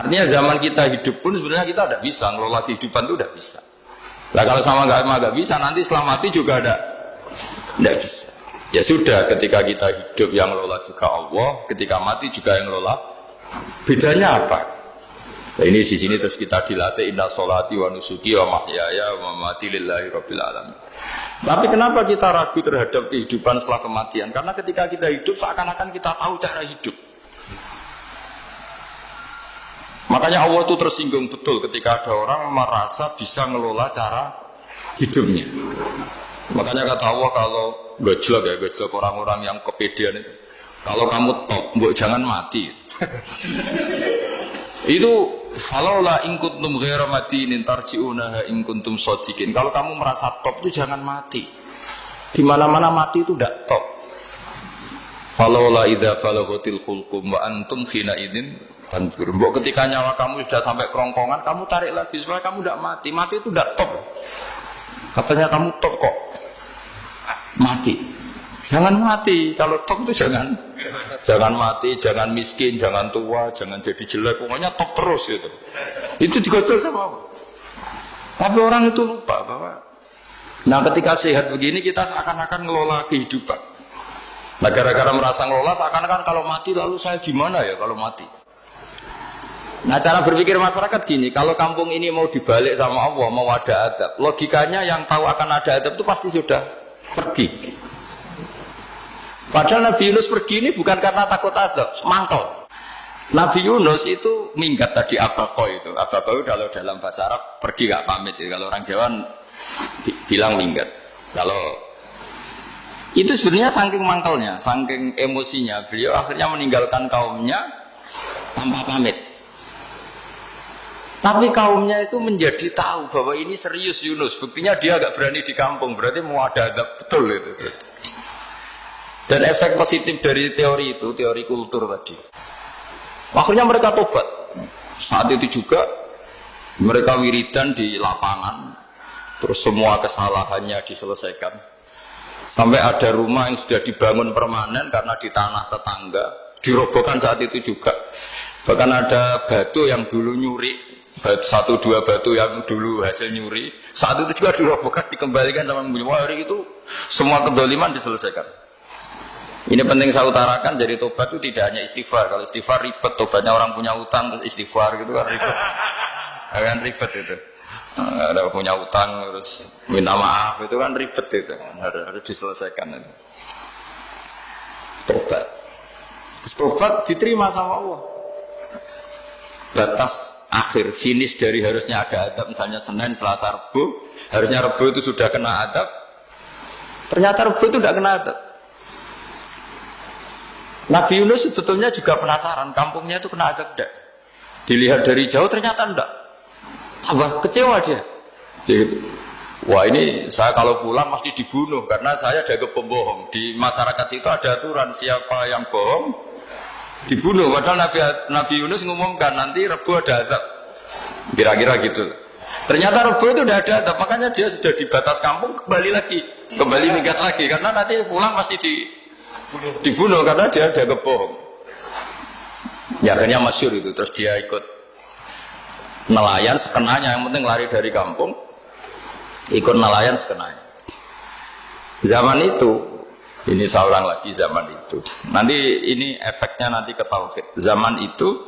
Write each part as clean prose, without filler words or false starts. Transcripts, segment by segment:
Artinya zaman kita hidup pun sebenarnya kita tidak bisa ngelola kehidupan itu tidak bisa. Nah kalau sama nggak bisa, nanti setelah mati juga tidak bisa. Ya sudah, ketika kita hidup yang ngelola juga Allah, ketika mati juga yang ngelola. Bedanya apa? Nah, ini di sini terus kita dilatih inna sholati wa nusuki wa mahyaya wa mamati lillahi rabbil alamin. Tapi kenapa kita ragu terhadap kehidupan setelah kematian? Karena ketika kita hidup seakan-akan kita tahu cara hidup. Makanya Allah itu tersinggung betul ketika ada orang merasa bisa ngelola cara hidupnya. Makanya kata Allah, kalau gojlok orang-orang yang kepedean itu, kalau kamu top, mbok jangan mati. Itu falaula in kuntum ghairu madinin tarji'unaha in kuntum shadiqin. Kalau kamu merasa top itu jangan mati. Di mana-mana mati itu tidak top. Falaula idza balaghatil hulqum wa antum khina idzin tanzurun. Mbok ketika nyawa kamu sudah sampai kerongkongan, kamu tarik lagi supaya kamu tidak mati. Mati itu tidak top. Katanya kamu top kok. Mati. Jangan mati. Kalau top itu jangan mati, jangan miskin, jangan tua, jangan jadi jelek. Pokoknya top terus gitu. Itu digotol sama Allah. Tapi orang itu lupa bahwa ketika sehat begini kita seakan-akan ngelola kehidupan. Nah gara-gara merasa ngelola seakan-akan kalau mati lalu saya gimana ya kalau mati. Nah cara berpikir masyarakat gini, kalau kampung ini mau dibalik sama Allah, mau ada adab, logikanya yang tahu akan ada adab itu pasti sudah pergi. Padahal Nabi Yunus pergi ini bukan karena takut adab, mangkel. Nabi Yunus itu minggat tadi abako itu. Abako itu kalau dalam bahasa Arab pergi gak pamit ya. Kalau orang Jawa bilang minggat. Kalau itu sebenarnya saking mangkelnya, saking emosinya, beliau akhirnya meninggalkan kaumnya tanpa pamit. Tapi kaumnya itu menjadi tahu bahwa ini serius Yunus. Buktinya dia agak berani di kampung. Berarti mau ada adab betul itu. Dan efek positif dari teori itu, teori kultur tadi. Akhirnya mereka tobat. Saat itu juga mereka wiridan di lapangan. Terus semua kesalahannya diselesaikan. Sampai ada rumah yang sudah dibangun permanen karena di tanah tetangga. Dirobohkan saat itu juga. Bahkan ada batu yang dulu nyuri. Satu dua batu yang dulu hasil nyuri, saat itu juga dirobohkan, dikembalikan sama penghuni. Hari itu semua kedoliman diselesaikan. Ini penting saya utarakan, jadi tobat itu tidak hanya istighfar. Kalau istighfar ribet, tobatnya orang punya utang terus istighfar gitu kan ribet. Kan ribet itu. Ada punya utang terus minta maaf itu kan ribet itu. Harus diselesaikan itu. Tobat diterima sama Allah. Batas akhir finish dari harusnya ada adab, misalnya Senin, Selasa, Rabu, harusnya Rabu itu sudah kena adab, ternyata Rabu itu tidak kena adab. Nabi Yunus sebetulnya juga penasaran kampungnya itu kena adab tidak, dilihat dari jauh ternyata tidak, tambah kecewa dia. Gitu. Wah ini saya kalau pulang pasti dibunuh karena saya ada pembohong. Di masyarakat situ ada aturan siapa yang bohong dibunuh. Padahal Nabi Yunus ngumumkan nanti Rebu ada azab. Kira-kira gitu. Ternyata Rebu itu udah ada azab, makanya dia sudah di batas kampung kembali minggat lagi karena nanti pulang pasti dibunuh karena dia ada kebohong. Ya akhirnya masyhur itu. Terus dia ikut nelayan sekenanya, yang penting lari dari kampung. Ikut nelayan sekenanya. Zaman itu ini saya ulang lagi zaman itu. Nanti ini efeknya nanti ke tauhid. Zaman itu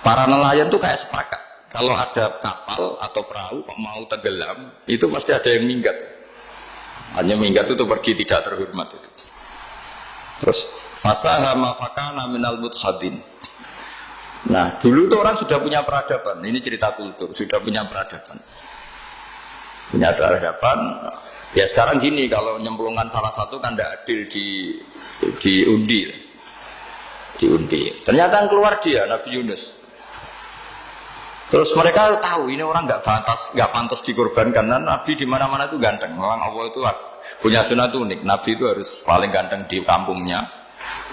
para nelayan tuh kayak sepakat. Kalau ada kapal atau perahu kok mau tenggelam, itu pasti ada yang minggat. Hanya minggat itu pergi tidak terhormat itu. Terus fasahama fakana minal mudkhadin. Nah, dulu tuh orang sudah punya peradaban. Ini cerita kultur, sudah punya peradaban. Punya peradaban. Ya sekarang gini, kalau nyemplungkan salah satu kan tidak adil diundi. Ternyata yang keluar dia, Nabi Yunus. Terus mereka tahu ini orang nggak pantas dikorbankan. Dan Nabi di mana-mana itu ganteng. Memang Allah itu punya sunat unik. Nabi itu harus paling ganteng di kampungnya.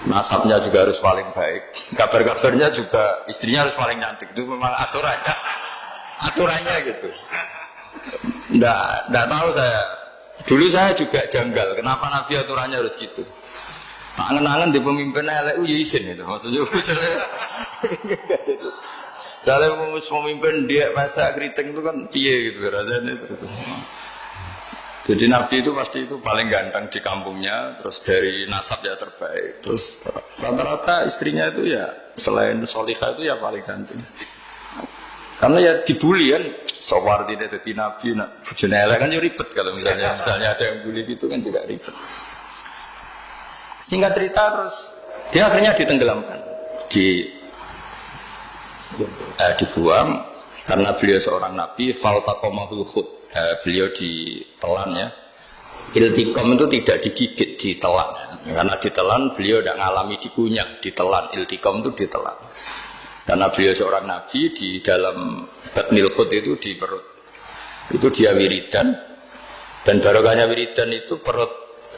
Nasabnya juga harus paling baik. Kabar-kabarnya juga istrinya harus paling cantik. Itu memang aturannya gitu. Nggak tahu saya. Dulu saya juga janggal, kenapa Nabi aturannya harus gitu. Tak angen-angen di pemimpin elek ya isin itu maksudnya. Kalau pemimpin dia masak keriting itu kan piye gitu rasanya terus. Jadi Nabi itu pasti itu paling ganteng di kampungnya, terus dari nasab ya terbaik, terus rata-rata istrinya itu ya selain solihah itu ya paling cantik. Karena ya dibully kan, sawar tidak jadi Nabi, bujune elek kan juga ribet kalau misalnya ada yang bully gitu kan juga ribet. Singkat cerita terus dia akhirnya ditenggelamkan, dibuang karena beliau seorang nabi. Faltaqamahul khut, beliau ditelan ya. Iltiqam itu tidak digigit, ditelan. Karena ditelan beliau tidak mengalami dikunyah, ditelan. Iltiqam itu ditelan. Karena beliau seorang nabi, di dalam batnil khut itu di perut itu dia wiridan, dan barokahnya wiridan itu perut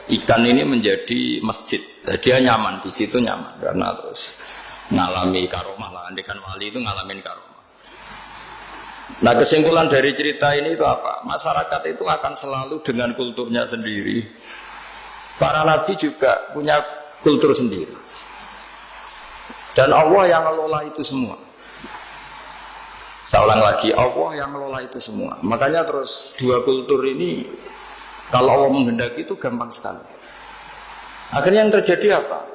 ikan ini menjadi masjid. Dia nyaman di situ, nyaman karena terus ngalami karomah lah. Andekan wali itu ngalamin karomah. Nah, kesimpulan dari cerita ini itu apa? Masyarakat itu akan selalu dengan kulturnya sendiri. Para nabi juga punya kultur sendiri. Dan Allah yang ngelola itu semua. Saya ulang lagi, Allah yang ngelola itu semua. Makanya terus dua kultur ini kalau Allah menghendaki itu gampang sekali. Akhirnya yang terjadi apa?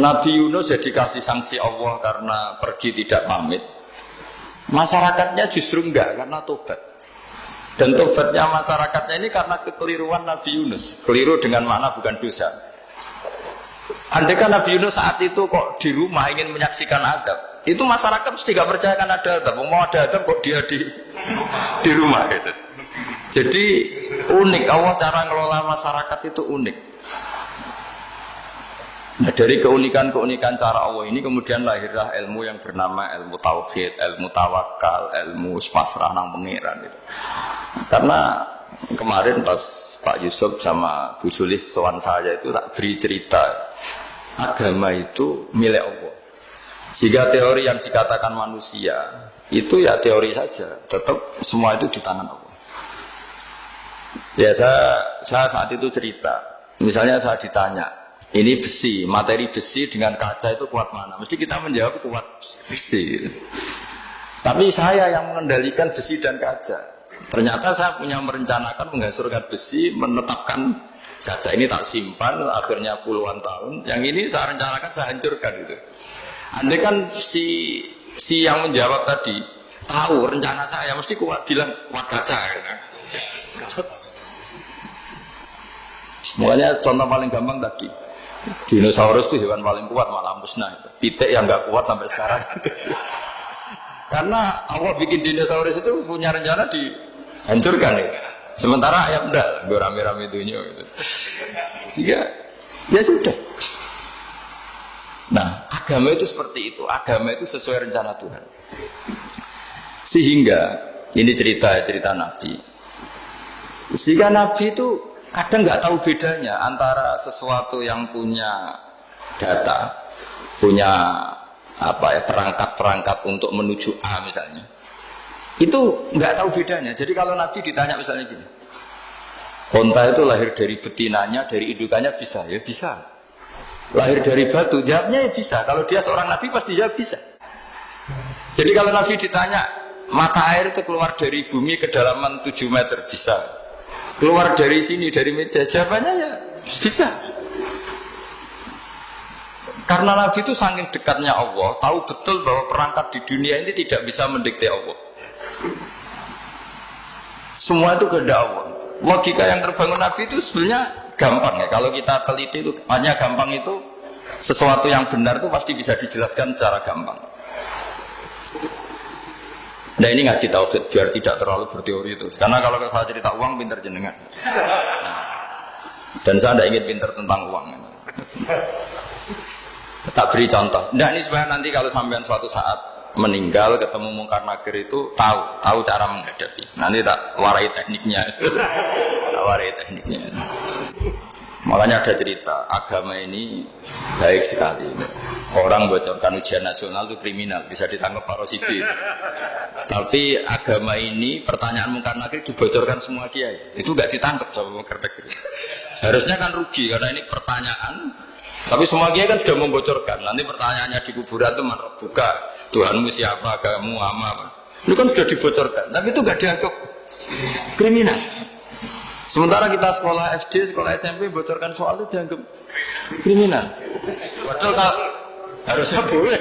Nabi Yunus jadi kasih sanksi Allah karena pergi tidak pamit. Masyarakatnya justru enggak karena tobat. Dan tobatnya masyarakatnya ini karena kekeliruan Nabi Yunus. Keliru dengan makna bukan dosa. Andai kan Nabi Yunus saat itu kok di rumah ingin menyaksikan adab, itu masyarakat mesti gak percaya kan ada adab. Mau ada adab kok dia di rumah gitu. Jadi unik, Allah cara ngelola masyarakat itu unik. Nah, dari keunikan-keunikan cara Allah ini kemudian lahirlah ilmu yang bernama ilmu tauhid, ilmu tawakal, ilmu pasrah nang pangeran gitu. Karena kemarin pas Pak Yusuf sama Bu Sulis soal saya itu tak beri cerita agama itu milik Allah. Jika teori yang dikatakan manusia itu ya teori saja, tetap semua itu di tangan Allah. Ya saya saat itu cerita, misalnya saya ditanya, ini besi, materi besi dengan kaca itu kuat mana? Mesti kita menjawab kuat besi. Tapi saya yang mengendalikan besi dan kaca. Ternyata saya punya merencanakan menghasilkan besi, menetapkan kaca ini tak simpan, akhirnya puluhan tahun. Yang ini saya rencanakan, saya hancurkan itu. Andai kan si yang menjawab tadi tahu rencana saya, mesti kuat bilang kuat kaca. Gitu. Makanya contoh paling gampang tadi, dinosaurus itu hewan paling kuat malah musnah. Pitik yang nggak kuat sampai sekarang. Karena Allah bikin dinosaurus itu punya rencana dihancurkan ya. Sementara ayam enggak, gue rame-rame dunia gitu. Sehingga ya sudah. Nah, agama itu seperti itu. Agama itu sesuai rencana Tuhan. Sehingga ini cerita Nabi. Sehingga Nabi itu kadang nggak tahu bedanya antara sesuatu yang punya data, punya perangkat-perangkat untuk menuju A misalnya. Itu nggak tahu bedanya. Jadi kalau Nabi ditanya misalnya gini, onta itu lahir dari betinanya, dari indukannya bisa? Ya bisa. Lahir dari batu, jawabnya ya bisa. Kalau dia seorang Nabi pasti jawab bisa. Jadi kalau Nabi ditanya, mata air itu keluar dari bumi kedalaman 7 meter, bisa. Keluar dari sini, dari meja, jawabannya ya bisa. Karena Nabi itu saking dekatnya Allah, tahu betul bahwa perangkat di dunia ini tidak bisa mendikte Allah. Semua itu kehendak Allah. Logika yang terbangun Nabi itu sebenarnya gampang ya. Kalau kita teliti itu hanya gampang itu, sesuatu yang benar itu pasti bisa dijelaskan secara gampang. Nah ini ngaji tauhid biar tidak terlalu berteori terus. Karena kalau saya cerita uang pinter jenengan. Nah, dan saya tidak ingin pinter tentang uang. Tak beri contoh. Nah ini supaya nanti kalau sampean suatu saat meninggal ketemu mungkar nakir itu tahu cara menghadapi. Nanti tak warai tekniknya. Makanya ada cerita agama ini baik sekali. Orang bocorkan ujian nasional itu kriminal, bisa ditangkap Pak Rosibi. Tapi agama ini pertanyaan mungkar nakir dibocorkan semua kiai. Itu nggak ditangkap sama mungkar nakir. Harusnya kan rugi karena ini pertanyaan Tapi semua kiai kan sudah membocorkan. Nanti pertanyaannya di kuburan itu buka Tuhanmu siapa, agamamu apa. Itu kan sudah dibocorkan. Tapi itu nggak dianggap kriminal. Sementara kita sekolah SD, sekolah SMP bocorkan soal itu dianggap kriminal. Padahal harusnya boleh.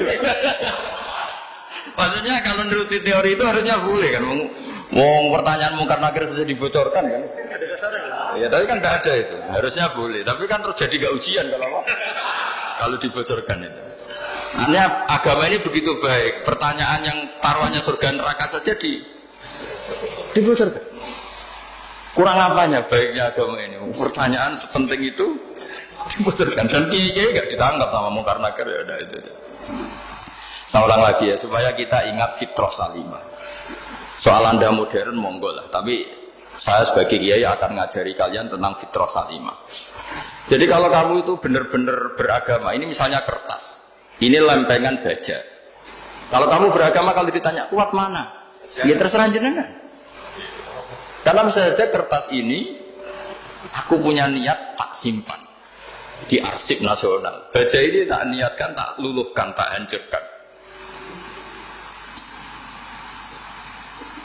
Maksudnya kalau menuruti teori itu harusnya boleh kan. Mau pertanyaan mungkar nakir saja dibocorkan kan. Ya tapi kan tidak ada itu. Harusnya boleh. Tapi kan terjadi gak ujian kalau dibocorkan itu. Artinya agama ini begitu baik. Pertanyaan yang taruhannya surga neraka saja dibocorkan. Kurang apanya baiknya agama ini? Pertanyaan sepenting itu dibocorkan. Dan kiai gak ditangkap sama mungkar nakir ya udah itu. Saya ulang lagi ya supaya kita ingat fitrah salimah. Soal Anda modern monggo lah, tapi saya sebagai kiai akan ngajari kalian tentang fitrah salimah. Jadi kalau kamu itu benar-benar beragama, ini misalnya kertas, ini lempengan baja. Kalau kamu beragama kalau ditanya kuat mana, ya terserah jenengan. Karena misalnya saja kertas ini, aku punya niat tak simpan di arsip nasional. Baja ini tak niatkan, tak luluhkan, tak hancurkan.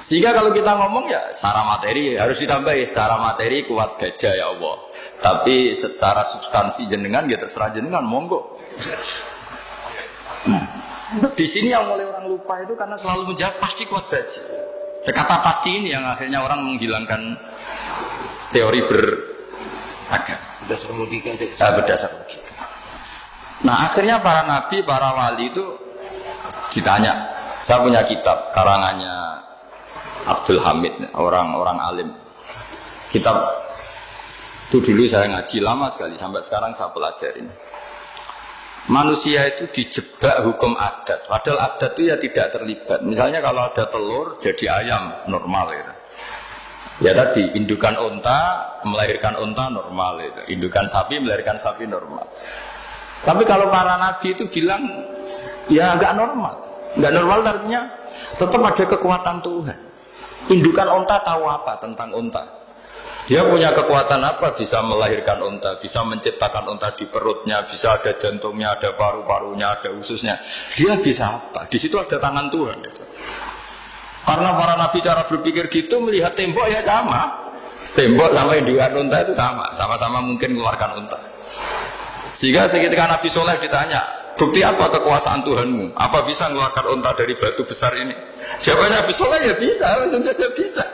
Sehingga kalau kita ngomong ya secara materi harus ditambahi, secara materi kuat baja ya Allah. Tapi secara substansi jenengan ya terserah jenengan monggo. Nah, di sini yang mulai orang lupa itu karena selalu menjawab pasti kuat baja. Kata pasti ini yang akhirnya orang menghilangkan teori beragama. Berdasar logika. Berdasar logika. Nah akhirnya para nabi, para wali itu ditanya. Saya punya kitab karangannya Abdul Hamid, orang alim. Kitab itu dulu saya ngaji lama sekali, sampai sekarang saya pelajarin. Manusia itu dijebak hukum adat, padahal adat itu ya tidak terlibat. Misalnya kalau ada telur jadi ayam normal gitu. Ya tadi indukan unta melahirkan unta normal itu, indukan sapi melahirkan sapi normal. Tapi kalau para nabi itu bilang ya nggak normal, nggak normal artinya tetap ada kekuatan Tuhan. Indukan unta tahu apa tentang unta? Dia punya kekuatan apa? Bisa melahirkan unta, bisa menciptakan unta di perutnya, bisa ada jantungnya, ada paru-parunya, ada ususnya. Dia bisa apa? Di situ ada tangan Tuhan. Gitu. Karena para nabi cara berpikir gitu melihat tembok ya sama. Tembok sama indukan unta itu sama, sama-sama mungkin mengeluarkan unta. Sehingga ketika Nabi Soleh ditanya, bukti apa kekuasaan Tuhanmu? Apa bisa mengeluarkan unta dari batu besar ini? Jawabannya Nabi Soleh ya bisa, sudah bisa.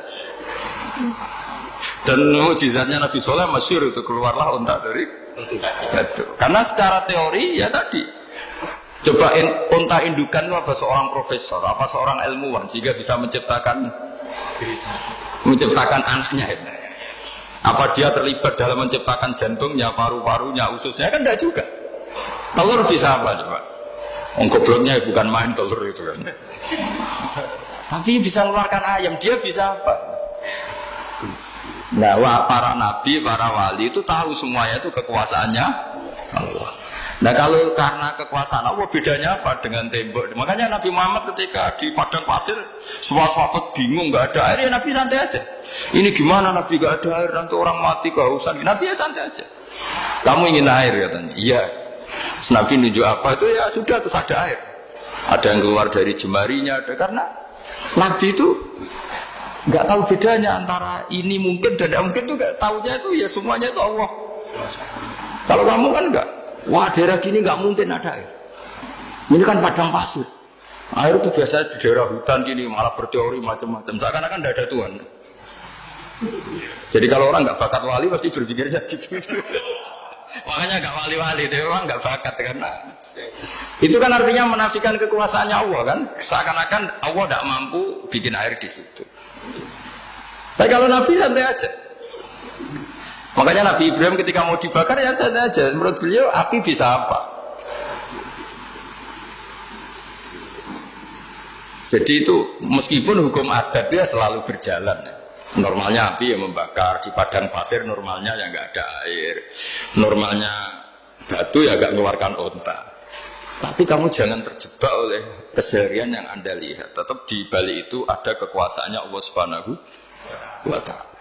Dan mukjizatnya Nabi Soleh masyhur itu keluarlah unta dari batu. Karena secara teori ya tadi, coba unta indukan itu apa seorang profesor, apa seorang ilmuwan sehingga bisa menciptakan anaknya itu. Apa dia terlibat dalam menciptakan jantungnya, paru-parunya, ususnya? Kan enggak juga. Telur bisa apa coba? Gobloknya bukan main telur itu kan. Tapi bisa mengeluarkan ayam, dia bisa apa? Nah, para nabi, para wali itu tahu semuanya itu kekuasaannya Allah. Nah, kalau karena kekuasaan Allah bedanya apa dengan tembok? Makanya Nabi Muhammad ketika di padang pasir, semua sahabat bingung, nggak ada air, ya Nabi santai aja. Ini gimana Nabi nggak ada air, nanti orang mati kehausan. Nabi ya santai aja. Kamu ingin air katanya? Iya. Nabi nunjuk apa itu ya sudah terus ada air. Ada yang keluar dari jemarinya, ada karena Nabi itu nggak tahu bedanya antara ini mungkin dan tidak mungkin, itu nggak tahunya itu ya semuanya itu Allah. Kalau kamu kan nggak, wah daerah gini nggak mungkin ada air. Ini kan padang pasir. Air itu biasanya di daerah hutan gini malah berteori macam-macam. Seakan-akan tidak ada Tuhan. Jadi kalau orang nggak bakat wali pasti berpikirnya gitu. Makanya nggak wali-wali, itu orang nggak bakat karena itu kan artinya menafikan kekuasaannya Allah kan. Seakan-akan Allah tidak mampu bikin air di situ. Tapi kalau Nabi santai aja. Makanya Nabi Ibrahim ketika mau dibakar ya santai aja. Menurut beliau api bisa apa? Jadi itu meskipun hukum adat dia selalu berjalan. Normalnya api yang membakar di padang pasir, normalnya ya nggak ada air. Normalnya batu ya nggak mengeluarkan unta. Tapi kamu jangan terjebak oleh keseharian yang Anda lihat. Tetap di balik itu ada kekuasaannya Allah Subhanahu wa Ta'ala.